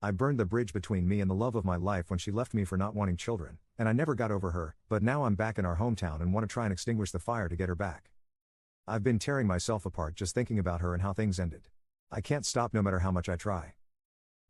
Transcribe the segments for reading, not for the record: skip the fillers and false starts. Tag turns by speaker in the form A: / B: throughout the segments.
A: I burned the bridge between me and the love of my life when she left me for not wanting children, and I never got over her, but now I'm back in our hometown and want to try and extinguish the fire to get her back. I've been tearing myself apart just thinking about her and how things ended. I can't stop no matter how much I try.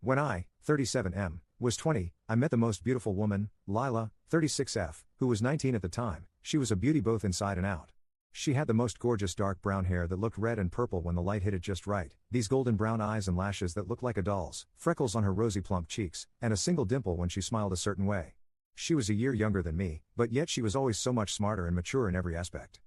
A: When I, 37M, was 20, I met the most beautiful woman, Lila, 36F, who was 19 at the time. She was a beauty both inside and out. She had the most gorgeous dark brown hair that looked red and purple when the light hit it just right, these golden brown eyes and lashes that looked like a doll's, freckles on her rosy plump cheeks, and a single dimple when she smiled a certain way. She was a year younger than me, but yet she was always so much smarter and mature in every aspect.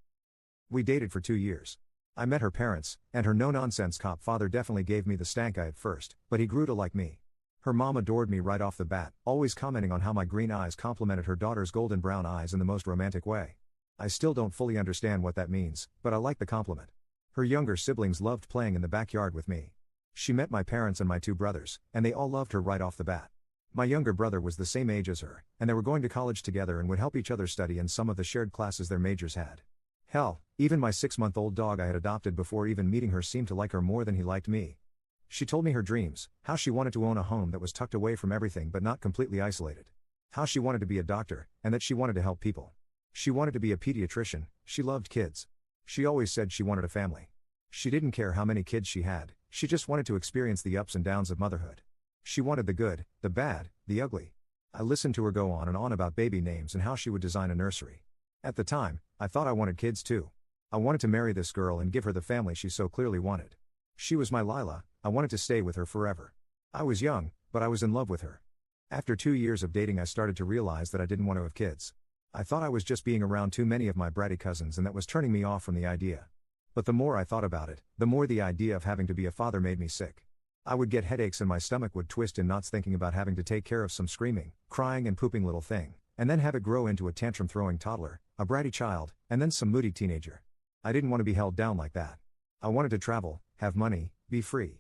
A: We dated for 2 years. I met her parents, and her no-nonsense cop father definitely gave me the stank eye at first, but he grew to like me. Her mom adored me right off the bat, always commenting on how my green eyes complemented her daughter's golden brown eyes in the most romantic way. I still don't fully understand what that means, but I like the compliment. Her younger siblings loved playing in the backyard with me. She met my parents and my 2 brothers, and they all loved her right off the bat. My younger brother was the same age as her, and they were going to college together and would help each other study in some of the shared classes their majors had. Hell, even my 6-month-old dog I had adopted before even meeting her seemed to like her more than he liked me. She told me her dreams, how she wanted to own a home that was tucked away from everything but not completely isolated. How she wanted to be a doctor, and that she wanted to help people. She wanted to be a pediatrician, she loved kids. She always said she wanted a family. She didn't care how many kids she had, she just wanted to experience the ups and downs of motherhood. She wanted the good, the bad, the ugly. I listened to her go on and on about baby names and how she would design a nursery. At the time, I thought I wanted kids too. I wanted to marry this girl and give her the family she so clearly wanted. She was my Lila, I wanted to stay with her forever. I was young, but I was in love with her. After 2 years of dating I started to realize that I didn't want to have kids. I thought I was just being around too many of my bratty cousins and that was turning me off from the idea. But the more I thought about it, the more the idea of having to be a father made me sick. I would get headaches and my stomach would twist in knots thinking about having to take care of some screaming, crying and pooping little thing, and then have it grow into a tantrum-throwing toddler, a bratty child, and then some moody teenager. I didn't want to be held down like that. I wanted to travel, have money, be free.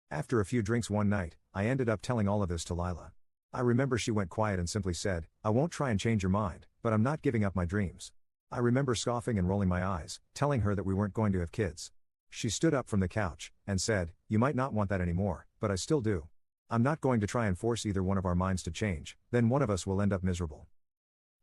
A: After a few drinks one night, I ended up telling all of this to Lila. I remember she went quiet and simply said, "I won't try and change your mind, but I'm not giving up my dreams." I remember scoffing and rolling my eyes, telling her that we weren't going to have kids. She stood up from the couch, and said, "You might not want that anymore, but I still do. I'm not going to try and force either one of our minds to change, then one of us will end up miserable."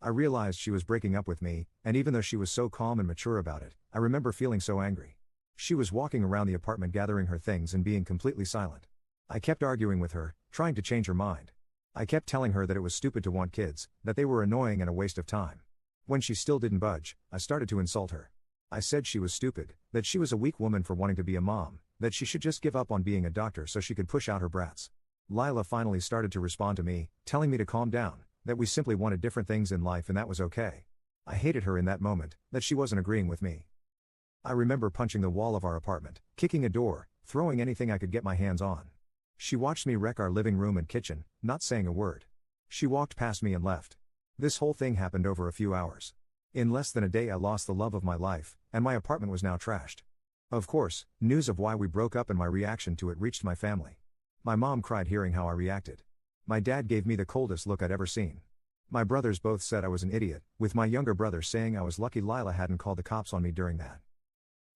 A: I realized she was breaking up with me, and even though she was so calm and mature about it, I remember feeling so angry. She was walking around the apartment gathering her things and being completely silent. I kept arguing with her, trying to change her mind. I kept telling her that it was stupid to want kids, that they were annoying and a waste of time. When she still didn't budge, I started to insult her. I said she was stupid, that she was a weak woman for wanting to be a mom, that she should just give up on being a doctor so she could push out her brats. Lila finally started to respond to me, telling me to calm down, that we simply wanted different things in life and that was okay. I hated her in that moment, that she wasn't agreeing with me. I remember punching the wall of our apartment, kicking a door, throwing anything I could get my hands on. She watched me wreck our living room and kitchen, not saying a word. She walked past me and left. This whole thing happened over a few hours. In less than a day I lost the love of my life, and my apartment was now trashed. Of course, news of why we broke up and my reaction to it reached my family. My mom cried hearing how I reacted. My dad gave me the coldest look I'd ever seen. My brothers both said I was an idiot, with my younger brother saying I was lucky Lila hadn't called the cops on me during that.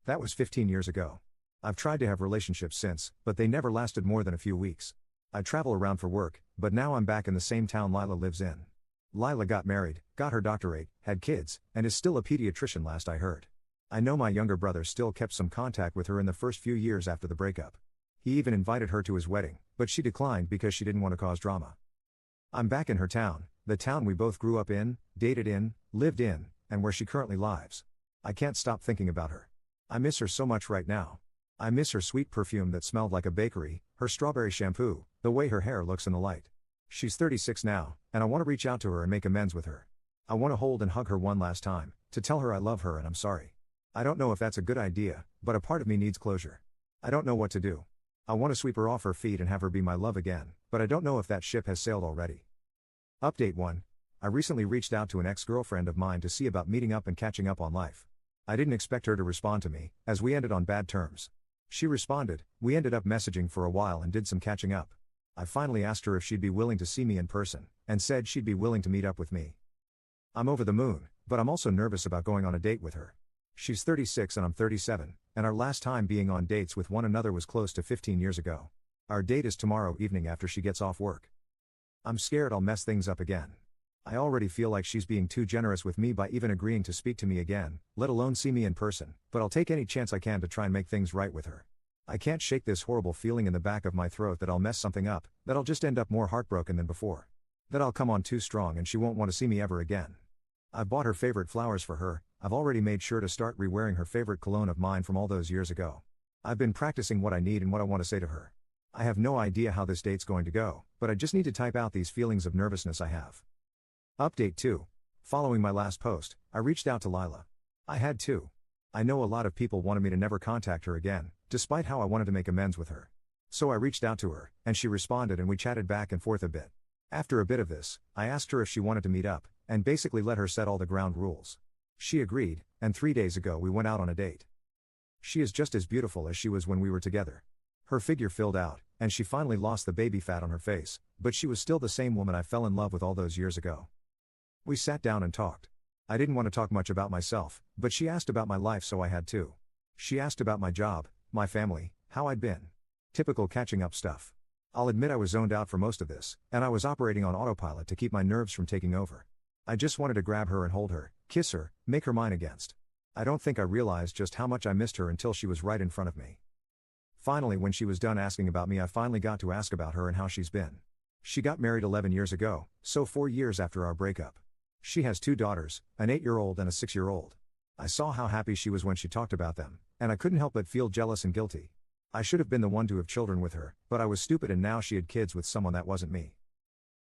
A: That was 15 years ago. I've tried to have relationships since, but they never lasted more than a few weeks. I travel around for work, but now I'm back in the same town Lila lives in. Lila got married, got her doctorate, had kids, and is still a pediatrician last I heard. I know my younger brother still kept some contact with her in the first few years after the breakup. He even invited her to his wedding, but she declined because she didn't want to cause drama. I'm back in her town, the town we both grew up in, dated in, lived in, and where she currently lives. I can't stop thinking about her. I miss her so much right now. I miss her sweet perfume that smelled like a bakery, her strawberry shampoo, the way her hair looks in the light. She's 36 now, and I want to reach out to her and make amends with her. I want to hold and hug her one last time, to tell her I love her and I'm sorry. I don't know if that's a good idea, but a part of me needs closure. I don't know what to do. I want to sweep her off her feet and have her be my love again, but I don't know if that ship has sailed already. Update 1. I recently reached out to an ex-girlfriend of mine to see about meeting up and catching up on life. I didn't expect her to respond to me, as we ended on bad terms. She responded, we ended up messaging for a while and did some catching up. I finally asked her if she'd be willing to see me in person, and said she'd be willing to meet up with me. I'm over the moon, but I'm also nervous about going on a date with her. She's 36 and I'm 37, and our last time being on dates with one another was close to 15 years ago. Our date is tomorrow evening after she gets off work. I'm scared I'll mess things up again. I already feel like she's being too generous with me by even agreeing to speak to me again, let alone see me in person, but I'll take any chance I can to try and make things right with her. I can't shake this horrible feeling in the back of my throat that I'll mess something up, that I'll just end up more heartbroken than before. That I'll come on too strong and she won't want to see me ever again. I've bought her favorite flowers for her, I've already made sure to start re-wearing her favorite cologne of mine from all those years ago. I've been practicing what I need and what I want to say to her. I have no idea how this date's going to go, but I just need to type out these feelings of nervousness I have. Update 2. Following my last post, I reached out to Lila. I had to. I know a lot of people wanted me to never contact her again, despite how I wanted to make amends with her. So I reached out to her, and she responded and we chatted back and forth a bit. After a bit of this, I asked her if she wanted to meet up, and basically let her set all the ground rules. She agreed, and 3 days ago we went out on a date. She is just as beautiful as she was when we were together. Her figure filled out, and she finally lost the baby fat on her face, but she was still the same woman I fell in love with all those years ago. We sat down and talked. I didn't want to talk much about myself, but she asked about my life so I had to. She asked about my job, my family, how I'd been. Typical catching up stuff. I'll admit I was zoned out for most of this, and I was operating on autopilot to keep my nerves from taking over. I just wanted to grab her and hold her, kiss her, make her mine against. I don't think I realized just how much I missed her until she was right in front of me. Finally, when she was done asking about me, I finally got to ask about her and how she's been. She got married 11 years ago, so 4 years after our breakup. She has 2 daughters, an 8-year-old and a 6-year-old. I saw how happy she was when she talked about them, and I couldn't help but feel jealous and guilty. I should have been the one to have children with her, but I was stupid and now she had kids with someone that wasn't me.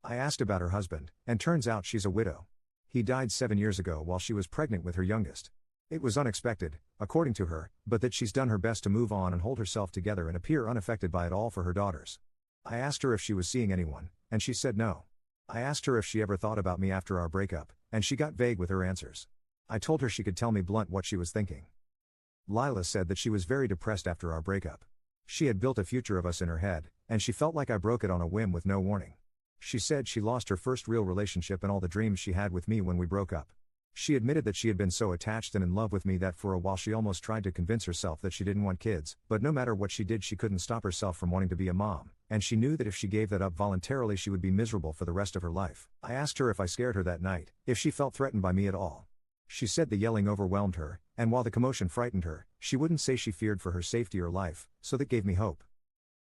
A: I asked about her husband, and turns out she's a widow. He died 7 years ago while she was pregnant with her youngest. It was unexpected, according to her, but that she's done her best to move on and hold herself together and appear unaffected by it all for her daughters. I asked her if she was seeing anyone, and she said no. I asked her if she ever thought about me after our breakup, and she got vague with her answers. I told her she could tell me blunt what she was thinking. Lila said that she was very depressed after our breakup. She had built a future of us in her head, and she felt like I broke it on a whim with no warning. She said she lost her first real relationship and all the dreams she had with me when we broke up. She admitted that she had been so attached and in love with me that for a while she almost tried to convince herself that she didn't want kids, but no matter what she did she couldn't stop herself from wanting to be a mom, and she knew that if she gave that up voluntarily she would be miserable for the rest of her life. I asked her if I scared her that night, if she felt threatened by me at all. She said the yelling overwhelmed her, and while the commotion frightened her, she wouldn't say she feared for her safety or life, so that gave me hope.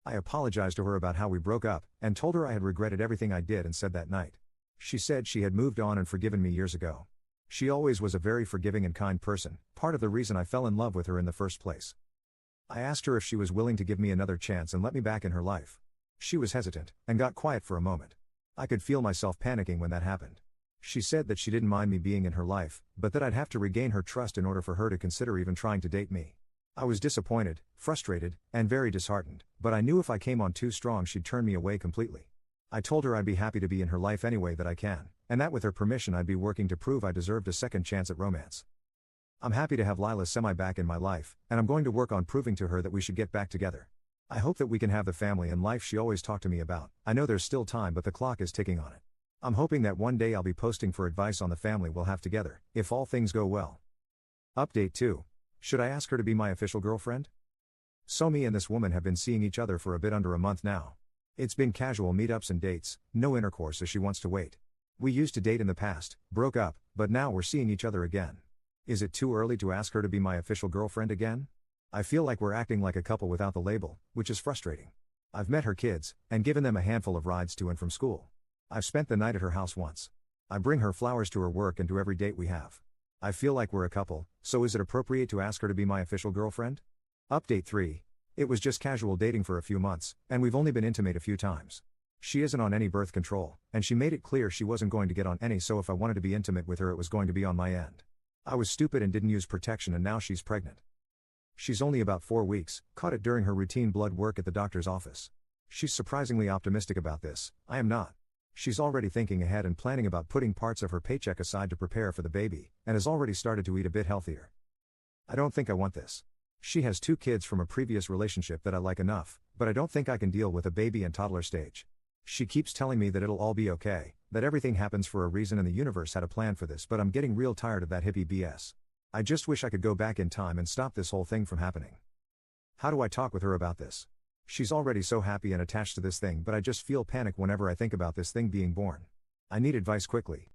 A: I apologized to her about how we broke up, and told her I had regretted everything I did and said that night. She said she had moved on and forgiven me years ago. She always was a very forgiving and kind person, part of the reason I fell in love with her in the first place. I asked her if she was willing to give me another chance and let me back in her life. She was hesitant, and got quiet for a moment. I could feel myself panicking when that happened. She said that she didn't mind me being in her life, but that I'd have to regain her trust in order for her to consider even trying to date me. I was disappointed, frustrated, and very disheartened, but I knew if I came on too strong she'd turn me away completely. I told her I'd be happy to be in her life any way that I can, and that with her permission I'd be working to prove I deserved a second chance at romance. I'm happy to have Lila Semi back in my life, and I'm going to work on proving to her that we should get back together. I hope that we can have the family and life she always talked to me about. I know there's still time, but the clock is ticking on it. I'm hoping that one day I'll be posting for advice on the family we'll have together, if all things go well. Update 2. Should I ask her to be my official girlfriend? So me and this woman have been seeing each other for a bit under a month now. It's been casual meetups and dates, no intercourse as she wants to wait. We used to date in the past, broke up, but now we're seeing each other again. Is it too early to ask her to be my official girlfriend again? I feel like we're acting like a couple without the label, which is frustrating. I've met her kids, and given them a handful of rides to and from school. I've spent the night at her house once. I bring her flowers to her work and to every date we have. I feel like we're a couple, so is it appropriate to ask her to be my official girlfriend? Update 3. It was just casual dating for a few months, and we've only been intimate a few times. She isn't on any birth control, and she made it clear she wasn't going to get on any, so if I wanted to be intimate with her it was going to be on my end. I was stupid and didn't use protection, and now she's pregnant. She's only about 4 weeks, caught it during her routine blood work at the doctor's office. She's surprisingly optimistic about this, I am not. She's already thinking ahead and planning about putting parts of her paycheck aside to prepare for the baby, and has already started to eat a bit healthier. I don't think I want this. She has 2 kids from a previous relationship that I like enough, but I don't think I can deal with a baby and toddler stage. She keeps telling me that it'll all be okay, that everything happens for a reason and the universe had a plan for this, but I'm getting real tired of that hippie BS. I just wish I could go back in time and stop this whole thing from happening. How do I talk with her about this? She's already so happy and attached to this thing, but I just feel panic whenever I think about this thing being born. I need advice quickly.